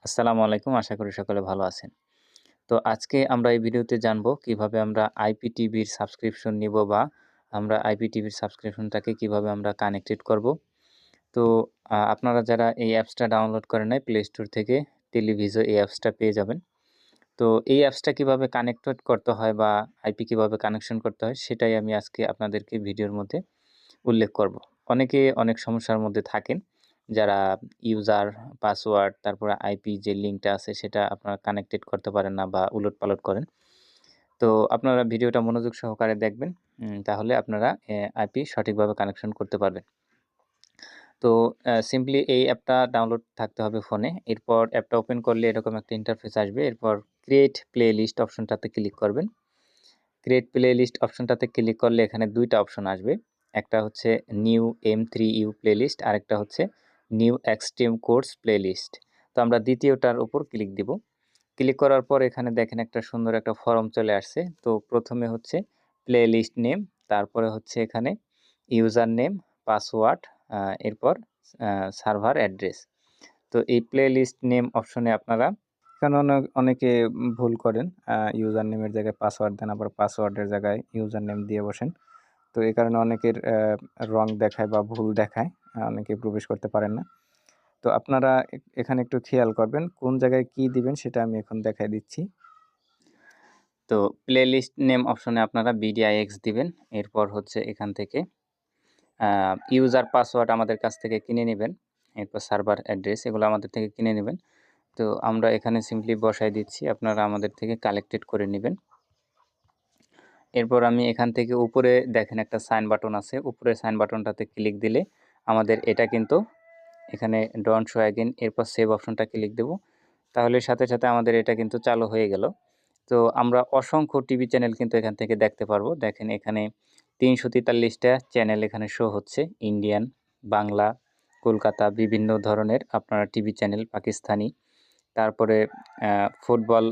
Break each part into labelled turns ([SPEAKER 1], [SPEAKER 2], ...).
[SPEAKER 1] আসসালামু আলাইকুম। আশা করি সকলে ভালো আছেন। তো আজকে আমরা এই ভিডিওতে জানবো কিভাবে আমরা আইপিটিভির সাবস্ক্রিপশন নিবো বা আমরা আইপিটিভির সাবস্ক্রিপশনটাকে কিভাবে আমরা কানেক্টেড করব। তো আপনারা যারা এই অ্যাপসটা ডাউনলোড করে নেয় প্লে স্টোর থেকে টেলিভিজো এই অ্যাপসটা পেয়ে যাবেন। তো এই অ্যাপসটা কিভাবে কানেক্টেড করতে হয় বা আইপি কিভাবে কানেকশন করতে হয় সেটাই আমি আজকে আপনাদেরকে ভিডিওর মধ্যে উল্লেখ করব। অনেকে অনেক সমস্যার মধ্যে থাকেন। যারা ইউজার, পাসওয়ার্ড তারপরে আইপি যে লিঙ্কটা আছে সেটা আপনারা কানেক্টেড করতে পারেন না বা উলটপালট করেন। তো আপনারা ভিডিওটা মনোযোগ সহকারে দেখবেন। তাহলে আপনারা আইপি সঠিকভাবে কানেকশন করতে পারবেন। তো সিম্পলি এই অ্যাপটা ডাউনলোড থাকতে হবে ফোনে। এরপর অ্যাপটা ওপেন করলে এরকম একটা ইন্টারফেস আসবে। এরপর ক্রিয়েট প্লেলিস্ট অপশনটাতে ক্লিক করবেন। ক্রিয়েট প্লেলিস্ট অপশনটাতে ক্লিক করলে এখানে ২ টা অপশন আসবে। একটা হচ্ছে নিউ M3U প্লেলিস্ট, আরেকটা হচ্ছে নিউ এক্সট্রিম কোর্স প্লেলিস্ট। তো আমরা দ্বিতীয়টার উপর ক্লিক দিব। ক্লিক করার পর এখানে দেখেন একটা সুন্দর একটা ফর্ম চলে আসছে। তো প্রথমে হচ্ছে প্লেলিস্ট নেম, তারপরে হচ্ছে এখানে ইউজার নেম, পাসওয়ার্ড, এরপর সার্ভার অ্যাড্রেস। তো এই প্লেলিস্ট নেম অপশনে আপনারা এখানে অনেকে ভুল করেন। ইউজার নেমের জায়গায় পাসওয়ার্ড দেন, আবার পাসওয়ার্ডের জায়গায় ইউজার নেম দিয়ে বসেন। তো এই কারণে অনেকের রং দেখায় বা ভুল দেখায়। অনেকে প্রবেশ করতে পারেন না। তো আপনারা এখানে একটু খেয়াল করবেন কোন জায়গায় কি দিবেন সেটা আমি এখন দেখাই দিচ্ছি। তো প্লেলিস্ট নেম অপশনে আপনারা BDIX দিবেন। এরপর হচ্ছে এখান থেকে ইউজার পাসওয়ার্ড আমাদের কাছ থেকে কিনে নেবেন। এরপর সার্ভার অ্যাড্রেস এগুলো আমাদের থেকে কিনে নেবেন। তো আমরা এখানে সিম্পলি বসাই দিচ্ছি, আপনারা আমাদের থেকে কালেক্টেড করে নেবেন। এরপর আমি এখান থেকে উপরে দেখেন একটা সাইন বাটন আছে, উপরে সাইন বাটনটাতে ক্লিক দিলে আমাদের এটা কিন্তু এখানে ডন্ট শো অ্যাগেইন, এরপর সেভ অপশনটা ক্লিক দেব। তাহলে সাথে সাথে আমাদের এটা কিন্তু চালু হয়ে গেল। তো আমরা অসংখ্য টিভি চ্যানেল কিন্তু এখান থেকে দেখতে পারবো। দেখেন এখানে ৩৪৩টা চ্যানেল এখানে শো হচ্ছে। ইন্ডিয়ান, বাংলা, কলকাতা বিভিন্ন ধরনের আপনারা টিভি চ্যানেল, পাকিস্তানি, তারপরে ফুটবল,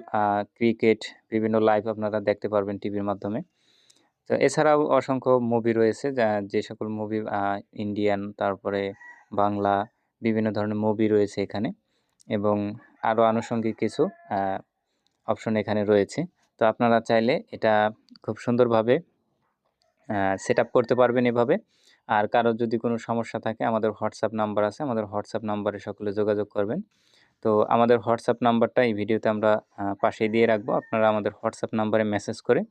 [SPEAKER 1] ক্রিকেট বিভিন্ন লাইভ আপনারা দেখতে পারবেন টিভির মাধ্যমে। তো এছাড়াও অসংখ্য মুভি রয়েছে যে সকল মুভি ইন্ডিয়ান, তারপরে বাংলা বিভিন্ন ধরনের মুভি রয়েছে এখানে এবং আরও আনুষঙ্গিক কিছু অপশন এখানে রয়েছে। তো আপনারা চাইলে এটা খুব সুন্দরভাবে সেটআপ করতে পারবেন এভাবে। আর কারো যদি কোনো সমস্যা থাকে আমাদের হোয়াটসঅ্যাপ নাম্বার আছে, আমাদের হোয়াটসঅ্যাপ নাম্বারে সকলে যোগাযোগ করবেন। তো আমাদের হোয়াটসঅ্যাপ নাম্বারটা এই ভিডিওতে আমরা পাশেই দিয়ে রাখবো। আপনারা আমাদের হোয়াটসঅ্যাপ নাম্বারে মেসেজ করে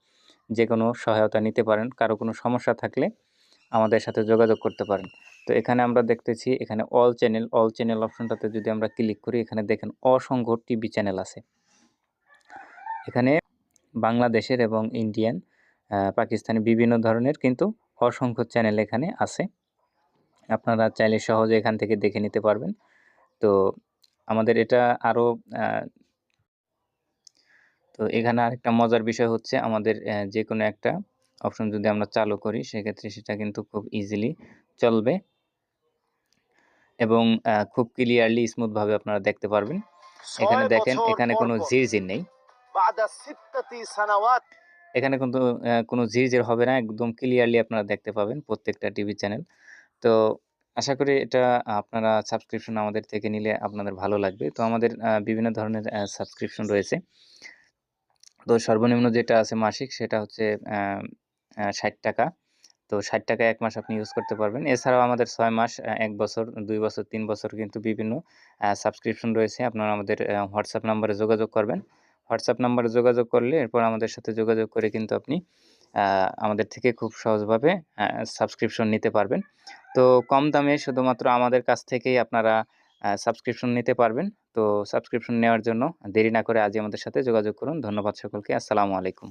[SPEAKER 1] যেকোনো সহায়তা নিতে পারেন। কারো কোনো সমস্যা থাকলে আমাদের সাথে যোগাযোগ করতে পারেন। তো এখানে আমরা দেখতেছি এখানে অল চ্যানেল অপশনটাতে যদি আমরা ক্লিক করি এখানে দেখেন অসংখ্য টিভি চ্যানেল আছে। এখানে বাংলাদেশের এবং ইন্ডিয়ান, পাকিস্তানি বিভিন্ন ধরনের কিন্তু অসংখ্য চ্যানেল এখানে আছে। আপনারা চাইলে সহজে এখান থেকে দেখে নিতে পারবেন। তো আমাদের এটা আরও তো এখানে আরেকটা মজার বিষয় হচ্ছে আমাদের যেকোনো একটা অপশন যদি আমরা চালু করি সেক্ষেত্রে সেটা কিন্তু খুব ইজিলি চলবে এবং খুব ক্লিয়ারলি স্মুথভাবে আপনারা দেখতে পারবেন। এখানে দেখেন এখানে কোনো ঝিরঝির নেই। এখানে কিন্তু কোনো ঝিরঝির হবে না, একদম ক্লিয়ারলি আপনারা দেখতে পাবেন প্রত্যেকটা টিভি চ্যানেল। তো আশা করি এটা আপনারা সাবস্ক্রিপশন আমাদের থেকে নিলে আপনাদের ভালো লাগবে। তো আমাদের বিভিন্ন ধরনের সাবস্ক্রিপশন রয়েছে। তো সর্বনিম্ন যেটা আছে মাসিক সেটা হচ্ছে ৳৬০। তো ৳৬০ ১ মাস আপনি ইউজ করতে পারবেন। এছাড়াও আমাদের ৬ মাস, ১ বছর, ২ বছর, ৩ বছর কিন্তু বিভিন্ন সাবস্ক্রিপশন রয়েছে। আপনারা আমাদের হোয়াটসঅ্যাপ নাম্বারে যোগাযোগ করবেন। হোয়াটসঅ্যাপ নাম্বারে যোগাযোগ করলে এরপর আমাদের সাথে যোগাযোগ করে কিন্তু আপনি আমাদের থেকে খুব সহজভাবে সাবস্ক্রিপশন নিতে পারবেন। তো কম দামে শুধুমাত্র আমাদের কাছ থেকেই আপনারা সাবস্ক্রিপশন নিতে পারবেন। তো সাবস্ক্রিপশন নেওয়ার জন্য দেরি না করে আজই আমাদের সাথে যোগাযোগ করুন। ধন্যবাদ সকলকে। আসসালামু আলাইকুম।